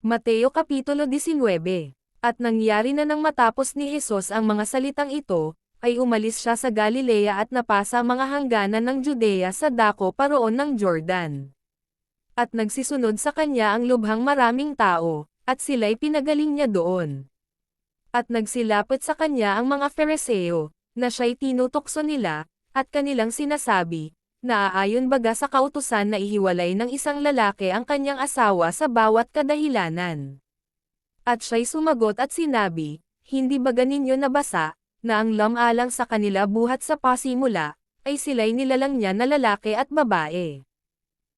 Mateo Kapitulo 19. At nangyari na nang matapos ni Jesus ang mga salitang ito, ay umalis siya sa Galilea at napasa mga hangganan ng Judea sa dako paroon ng Jordan. At nagsisunod sa kanya ang lubhang maraming tao, at sila'y pinagaling niya doon. At nagsilapit sa kanya ang mga Fariseo, na siya'y tinutokso nila, at kanilang sinasabi, naaayon baga sa kautusan na ihiwalay ng isang lalaki ang kanyang asawa sa bawat kadahilanan. At siya'y sumagot at sinabi, hindi baga ninyo nabasa, na ang lamalang sa kanila buhat sa pasimula, ay sila'y nilalang niya na lalaki at babae.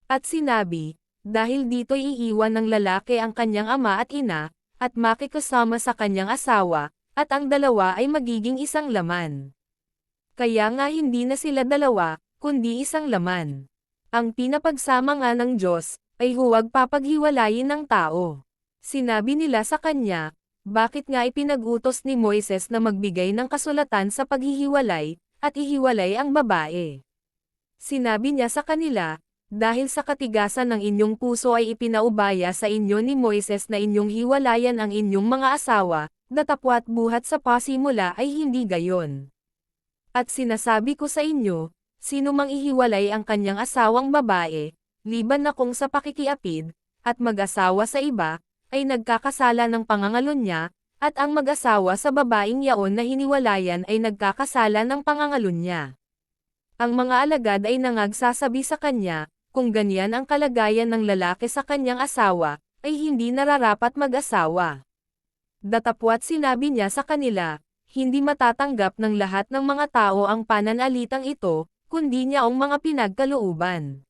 At sinabi, dahil dito'y iiwan ng lalaki ang kanyang ama at ina, at makikasama sa kanyang asawa, at ang dalawa ay magiging isang laman. Kaya nga hindi na sila dalawa, kundi isang laman. Ang pinapagsama nga ng Diyos, ay huwag papaghiwalayin ng tao. Sinabi nila sa kanya, bakit nga ipinag-utos ni Moises na magbigay ng kasulatan sa paghihiwalay, at ihiwalay ang babae? Sinabi niya sa kanila, dahil sa katigasan ng inyong puso ay ipinaubaya sa inyo ni Moises na inyong hiwalayan ang inyong mga asawa, datapwat buhat sa pasimula ay hindi gayon. At sinasabi ko sa inyo, sino mang ihiwalay ang kanyang asawang babae, liban na kung sa pakikiapid, at mag-asawa sa iba, ay nagkakasala ng pangangalon niya, at ang mag-asawa sa babaeng yaon na hiniwalayan ay nagkakasala ng pangangalon niya. Ang mga alagad ay nangagsasabi sa kanya, kung ganyan ang kalagayan ng lalaki sa kanyang asawa, ay hindi nararapat mag-asawa. Datapwat sinabi niya sa kanila, hindi matatanggap ng lahat ng mga tao ang pananalitang ito, kundi niyaong mga pinagkalooban.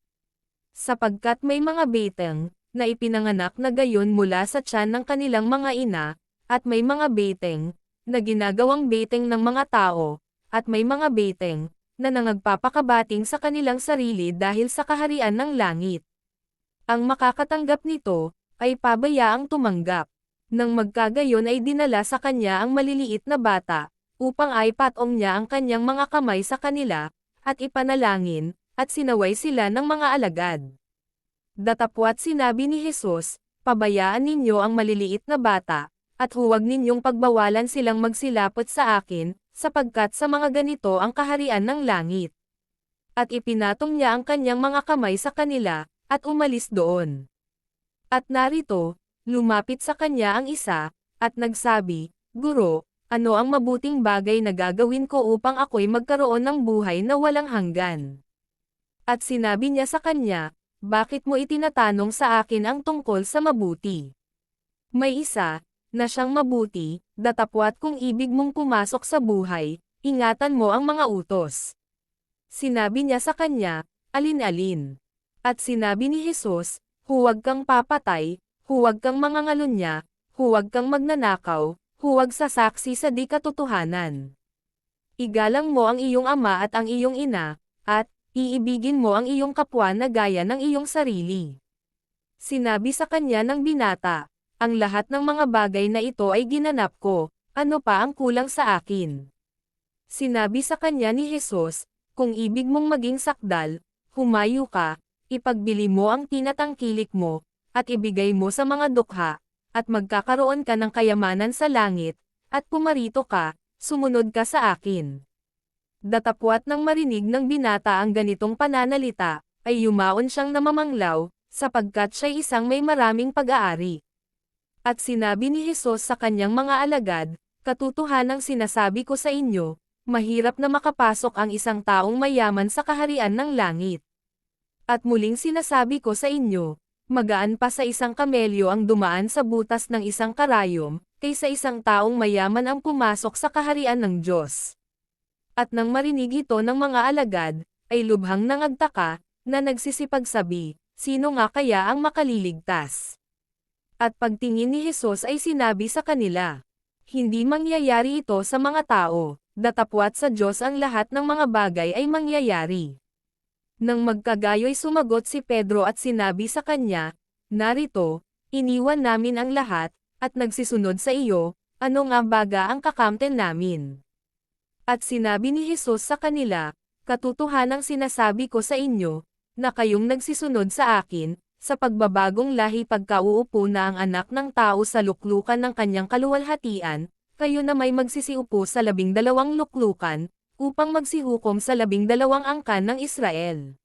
Sapagkat may mga beteng, na ipinanganak na gayon mula sa tiyan ng kanilang mga ina, at may mga beteng, na ginagawang beteng ng mga tao, at may mga beteng, na nangagpapakabating sa kanilang sarili dahil sa kaharian ng langit. Ang makakatanggap nito, ay pabayaang tumanggap. Nang magkagayon ay dinala sa kanya ang maliliit na bata, upang ay patong niya ang kanyang mga kamay sa kanila, at ipanalangin, at sinaway sila ng mga alagad. Datapwat sinabi ni Jesus, pabayaan ninyo ang maliliit na bata, at huwag ninyong pagbawalan silang magsilapot sa akin, sapagkat sa mga ganito ang kaharian ng langit. At ipinatong niya ang kanyang mga kamay sa kanila, at umalis doon. At narito, lumapit sa kanya ang isa, at nagsabi, Guro, ano ang mabuting bagay na gagawin ko upang ako'y magkaroon ng buhay na walang hanggan? At sinabi niya sa kanya, bakit mo itinatanong sa akin ang tungkol sa mabuti? May isa, na siyang mabuti, datapwat kung ibig mong pumasok sa buhay, ingatan mo ang mga utos. Sinabi niya sa kanya, alin-alin? At sinabi ni Jesus, huwag kang papatay, huwag kang mangangalunya, huwag kang magnanakaw, huwag sasaksi sa di katotohanan. Igalang mo ang iyong ama at ang iyong ina, at iibigin mo ang iyong kapwa na gaya ng iyong sarili. Sinabi sa kanya ng binata, ang lahat ng mga bagay na ito ay ginanap ko, ano pa ang kulang sa akin? Sinabi sa kanya ni Jesus, kung ibig mong maging sakdal, humayo ka, ipagbili mo ang tinatangkilik mo, at ibigay mo sa mga dukha, at magkakaroon ka ng kayamanan sa langit, at pumarito ka, sumunod ka sa akin. Datapwat nang marinig ng binata ang ganitong pananalita, ay yumaon siyang namamanglaw, sapagkat siya'y isang may maraming pag-aari. At sinabi ni Jesus sa kanyang mga alagad, katotohanang sinasabi ko sa inyo, mahirap na makapasok ang isang taong mayaman sa kaharian ng langit. At muling sinasabi ko sa inyo, magaan pa sa isang kamelyo ang dumaan sa butas ng isang karayom, kaysa isang taong mayaman ang pumasok sa kaharian ng Diyos. At nang marinig ito ng mga alagad, ay lubhang nangagtaka, na nagsisipagsabi, sino nga kaya ang makaliligtas? At pagtingin ni Jesus ay sinabi sa kanila, hindi mangyayari ito sa mga tao, datapwat sa Diyos ang lahat ng mga bagay ay mangyayari. Nang magkagayo'y sumagot si Pedro at sinabi sa kanya, narito, iniwan namin ang lahat, at nagsisunod sa iyo, ano nga baga ang kakamten namin? At sinabi ni Jesus sa kanila, katotohanang sinasabi ko sa inyo, na kayong nagsisunod sa akin, Sa pagbabagong lahi pagkauupo na ang anak ng tao sa luklukan ng kanyang kaluwalhatian, kayo na may magsisiupo sa 12 luklukan, upang magsihukom sa 12 angkan ng Israel.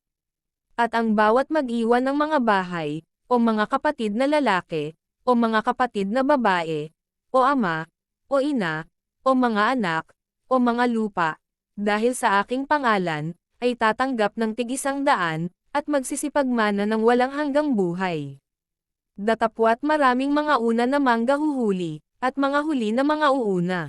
At ang bawat mag-iwan ng mga bahay, o mga kapatid na lalaki, o mga kapatid na babae, o ama, o ina, o mga anak, o mga lupa, dahil sa aking pangalan, ay tatanggap ng tig-100, at magsisipagmana ng walang hanggang buhay. Datapwat maraming mga una na mangga huhuli, at mga huli na mga uuna.